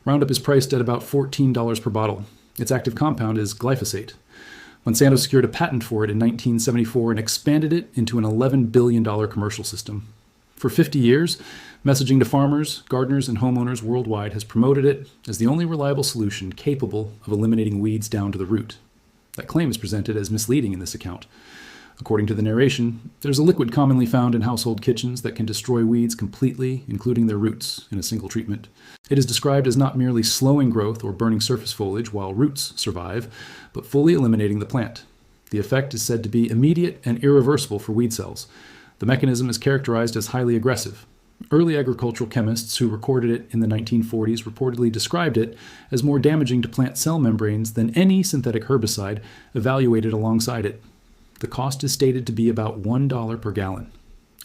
Roundup is priced at about $14 per bottle. Its active compound is glyphosate. Monsanto secured a patent for it in 1974 and expanded it into an $11 billion commercial system. For 50 years, messaging to farmers, gardeners, and homeowners worldwide has promoted it as the only reliable solution capable of eliminating weeds down to the root. That claim is presented as misleading in this account. According to the narration, there's a liquid commonly found in household kitchens that can destroy weeds completely, including their roots, in a single treatment. It is described as not merely slowing growth or burning surface foliage while roots survive, but fully eliminating the plant. The effect is said to be immediate and irreversible for weed cells. The mechanism is characterized as highly aggressive. Early agricultural chemists who recorded it in the 1940s reportedly described it as more damaging to plant cell membranes than any synthetic herbicide evaluated alongside it. The cost is stated to be about $1 per gallon.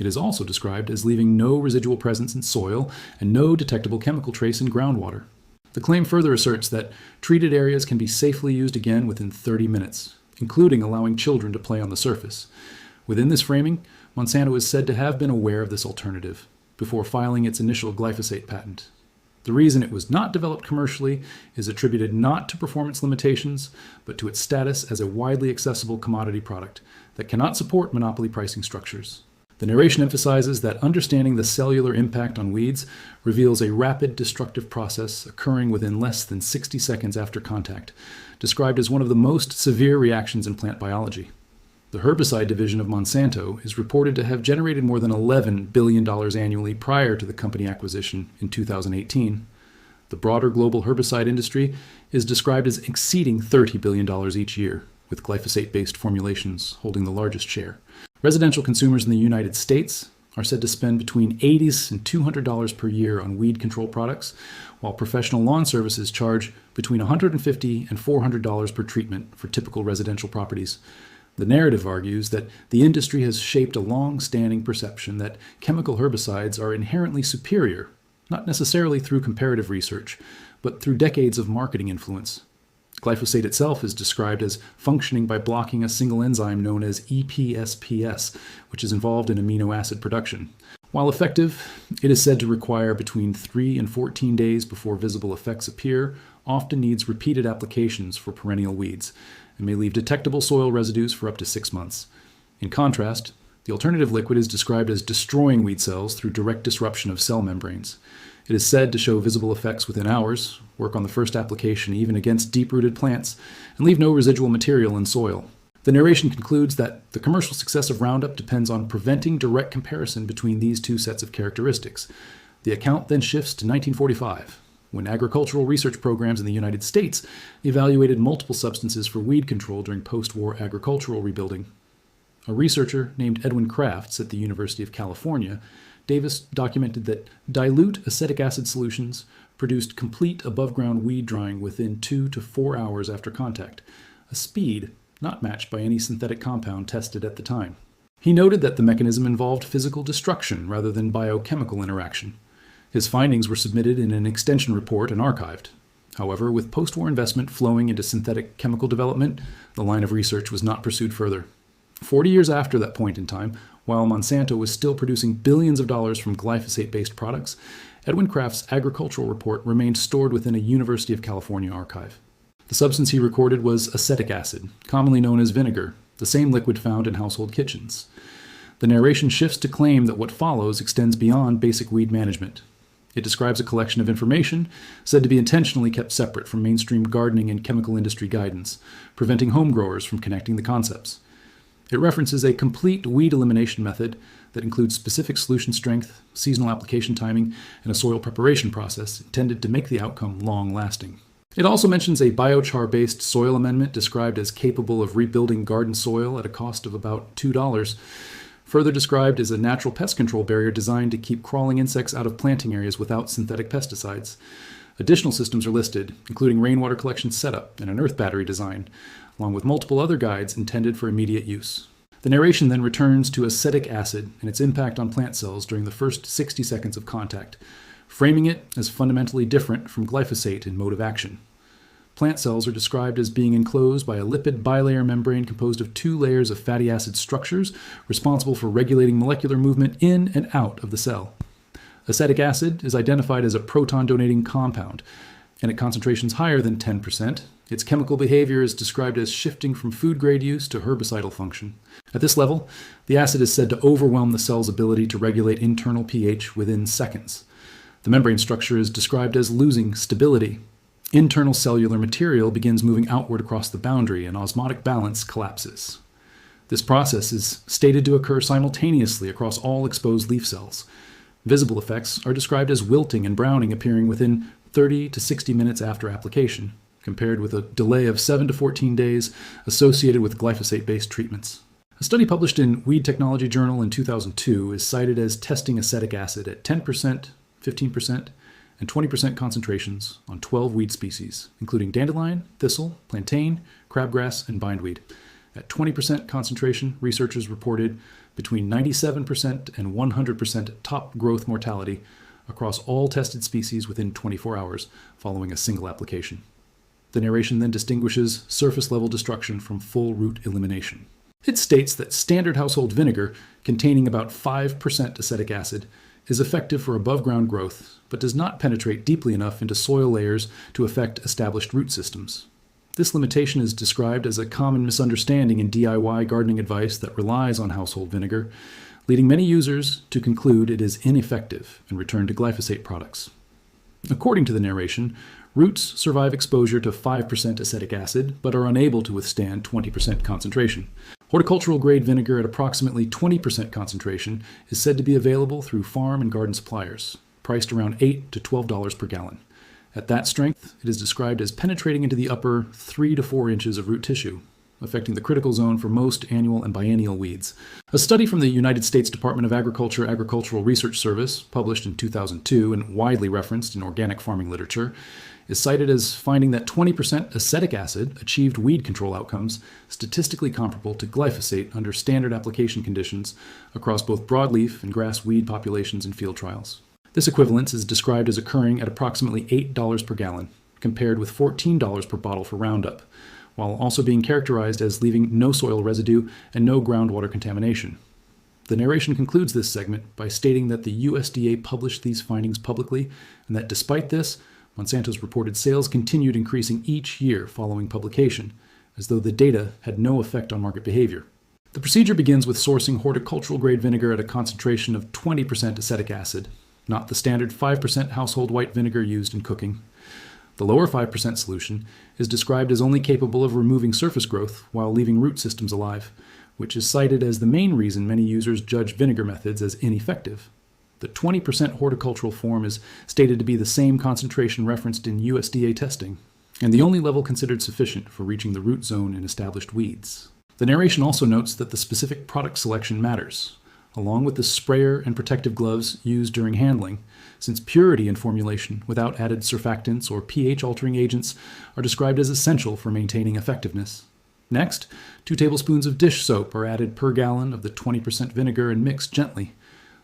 It is also described as leaving no residual presence in soil and no detectable chemical trace in groundwater. The claim further asserts that treated areas can be safely used again within 30 minutes, including allowing children to play on the surface. Within this framing, Monsanto is said to have been aware of this alternative before filing its initial glyphosate patent. The reason it was not developed commercially is attributed not to performance limitations, but to its status as a widely accessible commodity product that cannot support monopoly pricing structures. The narration emphasizes that understanding the cellular impact on weeds reveals a rapid destructive process occurring within less than 60 seconds after contact, described as one of the most severe reactions in plant biology. The herbicide division of Monsanto is reported to have generated more than $11 billion annually prior to the company acquisition in 2018. The broader global herbicide industry is described as exceeding $30 billion each year, with glyphosate-based formulations holding the largest share. Residential consumers in the United States are said to spend between $80 and $200 per year on weed control products, while professional lawn services charge between $150 and $400 per treatment for typical residential properties. The narrative argues that the industry has shaped a long-standing perception that chemical herbicides are inherently superior, not necessarily through comparative research, but through decades of marketing influence. Glyphosate itself is described as functioning by blocking a single enzyme known as EPSPS, which is involved in amino acid production. While effective, it is said to require between 3 and 14 days before visible effects appear, often needs repeated applications for perennial weeds, and may leave detectable soil residues for up to 6 months. In contrast, the alternative liquid is described as destroying weed cells through direct disruption of cell membranes. It is said to show visible effects within hours, work on the first application even against deep-rooted plants, and leave no residual material in soil. The narration concludes that the commercial success of Roundup depends on preventing direct comparison between these two sets of characteristics. The account then shifts to 1945, when agricultural research programs in the United States evaluated multiple substances for weed control during post-war agricultural rebuilding. A researcher named Edwin Crafts at the University of California, Davis documented that dilute acetic acid solutions produced complete above-ground weed drying within 2 to 4 hours after contact, a speed not matched by any synthetic compound tested at the time. He noted that the mechanism involved physical destruction rather than biochemical interaction. His findings were submitted in an extension report and archived. However, with post-war investment flowing into synthetic chemical development, the line of research was not pursued further. 40 years after that point in time, while Monsanto was still producing billions of dollars from glyphosate-based products, Edwin Kraft's agricultural report remained stored within a University of California archive. The substance he recorded was acetic acid, commonly known as vinegar, the same liquid found in household kitchens. The narration shifts to claim that what follows extends beyond basic weed management. It describes a collection of information said to be intentionally kept separate from mainstream gardening and chemical industry guidance, preventing home growers from connecting the concepts. It references a complete weed elimination method that includes specific solution strength, seasonal application timing, and a soil preparation process intended to make the outcome long-lasting. It also mentions a biochar-based soil amendment described as capable of rebuilding garden soil at a cost of about $2. Further described is a natural pest control barrier designed to keep crawling insects out of planting areas without synthetic pesticides. Additional systems are listed, including rainwater collection setup and an earth battery design, along with multiple other guides intended for immediate use. The narration then returns to acetic acid and its impact on plant cells during the first 60 seconds of contact, framing it as fundamentally different from glyphosate in mode of action. Plant cells are described as being enclosed by a lipid bilayer membrane composed of 2 layers of fatty acid structures responsible for regulating molecular movement in and out of the cell. Acetic acid is identified as a proton-donating compound and at concentrations higher than 10%, its chemical behavior is described as shifting from food-grade use to herbicidal function. At this level, the acid is said to overwhelm the cell's ability to regulate internal pH within seconds. The membrane structure is described as losing stability. Internal cellular material begins moving outward across the boundary, and osmotic balance collapses. This process is stated to occur simultaneously across all exposed leaf cells. Visible effects are described as wilting and browning appearing within 30 to 60 minutes after application, compared with a delay of 7 to 14 days associated with glyphosate-based treatments. A study published in Weed Technology Journal in 2002 is cited as testing acetic acid at 10%, 15%, and 20% concentrations on 12 weed species, including dandelion, thistle, plantain, crabgrass, and bindweed. At 20% concentration, researchers reported between 97% and 100% top growth mortality across all tested species within 24 hours following a single application. The narration then distinguishes surface-level destruction from full root elimination. It states that standard household vinegar, containing about 5% acetic acid, is effective for above-ground growth, but does not penetrate deeply enough into soil layers to affect established root systems. This limitation is described as a common misunderstanding in DIY gardening advice that relies on household vinegar, leading many users to conclude it is ineffective and return to glyphosate products. According to the narration, roots survive exposure to 5% acetic acid, but are unable to withstand 20% concentration. Horticultural-grade vinegar at approximately 20% concentration is said to be available through farm and garden suppliers, priced around $8 to $12 per gallon. At that strength, it is described as penetrating into the upper 3 to 4 inches of root tissue, affecting the critical zone for most annual and biennial weeds. A study from the United States Department of Agriculture Agricultural Research Service, published in 2002 and widely referenced in organic farming literature, is cited as finding that 20% acetic acid achieved weed control outcomes statistically comparable to glyphosate under standard application conditions across both broadleaf and grass weed populations in field trials. This equivalence is described as occurring at approximately $8 per gallon, compared with $14 per bottle for Roundup, while also being characterized as leaving no soil residue and no groundwater contamination. The narration concludes this segment by stating that the USDA published these findings publicly, and that despite this, Monsanto's reported sales continued increasing each year following publication, as though the data had no effect on market behavior. The procedure begins with sourcing horticultural-grade vinegar at a concentration of 20% acetic acid, not the standard 5% household white vinegar used in cooking. The lower 5% solution is described as only capable of removing surface growth while leaving root systems alive, which is cited as the main reason many users judge vinegar methods as ineffective. The 20% horticultural form is stated to be the same concentration referenced in USDA testing, and the only level considered sufficient for reaching the root zone in established weeds. The narration also notes that the specific product selection matters, along with the sprayer and protective gloves used during handling, since purity in formulation without added surfactants or pH-altering agents are described as essential for maintaining effectiveness. Next, 2 tablespoons of dish soap are added per gallon of the 20% vinegar and mixed gently.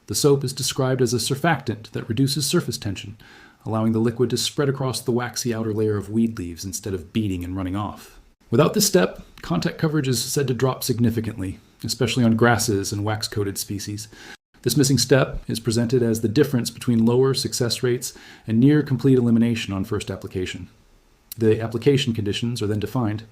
The soap is described as a surfactant that reduces surface tension, allowing the liquid to spread across the waxy outer layer of weed leaves instead of beading and running off. Without this step, contact coverage is said to drop significantly, especially on grasses and wax-coated species. This missing step is presented as the difference between lower success rates and near complete elimination on first application. The application conditions are then defined.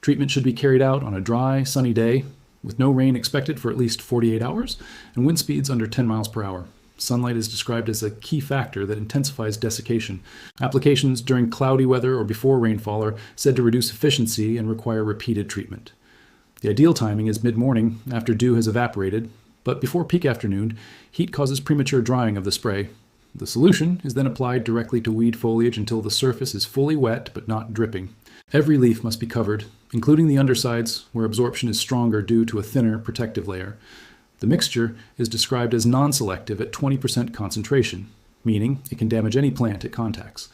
Treatment should be carried out on a dry, sunny day, with no rain expected for at least 48 hours, and wind speeds under 10 miles per hour. Sunlight is described as a key factor that intensifies desiccation. Applications during cloudy weather or before rainfall are said to reduce efficiency and require repeated treatment. The ideal timing is mid-morning after dew has evaporated, but before peak afternoon, heat causes premature drying of the spray. The solution is then applied directly to weed foliage until the surface is fully wet but not dripping. Every leaf must be covered, including the undersides, where absorption is stronger due to a thinner protective layer. The mixture is described as non-selective at 20% concentration, meaning it can damage any plant it contacts.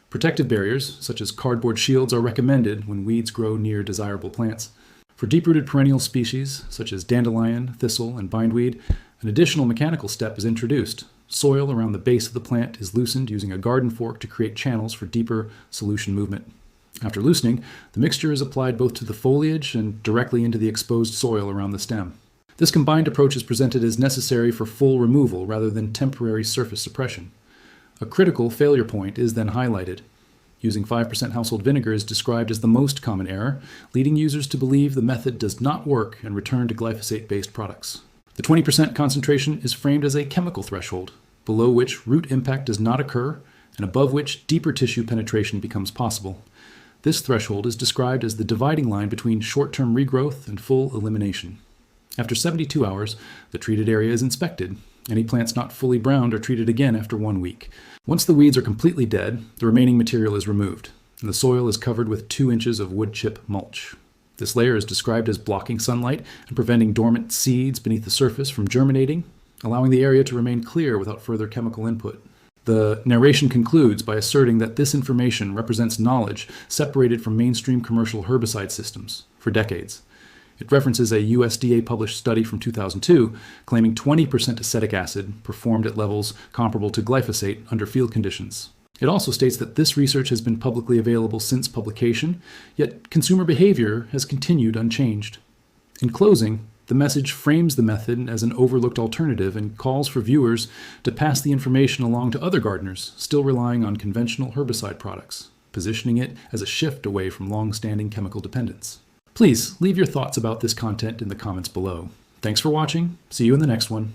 Protective barriers, such as cardboard shields, are recommended when weeds grow near desirable plants. For deep-rooted perennial species, such as dandelion, thistle, and bindweed, an additional mechanical step is introduced. Soil around the base of the plant is loosened using a garden fork to create channels for deeper solution movement. After loosening, the mixture is applied both to the foliage and directly into the exposed soil around the stem. This combined approach is presented as necessary for full removal rather than temporary surface suppression. A critical failure point is then highlighted. Using 5% household vinegar is described as the most common error, leading users to believe the method does not work and return to glyphosate-based products. The 20% concentration is framed as a chemical threshold, below which root impact does not occur and above which deeper tissue penetration becomes possible. This threshold is described as the dividing line between short-term regrowth and full elimination. After 72 hours, the treated area is inspected. Any plants not fully browned are treated again after 1 week. Once the weeds are completely dead, the remaining material is removed, and the soil is covered with 2 inches of wood chip mulch. This layer is described as blocking sunlight and preventing dormant seeds beneath the surface from germinating, allowing the area to remain clear without further chemical input. The narration concludes by asserting that this information represents knowledge separated from mainstream commercial herbicide systems for decades. It references a USDA-published study from 2002 claiming 20% acetic acid performed at levels comparable to glyphosate under field conditions. It also states that this research has been publicly available since publication, yet consumer behavior has continued unchanged. In closing, the message frames the method as an overlooked alternative and calls for viewers to pass the information along to other gardeners still relying on conventional herbicide products, positioning it as a shift away from long-standing chemical dependence. Please leave your thoughts about this content in the comments below. Thanks for watching. See you in the next one.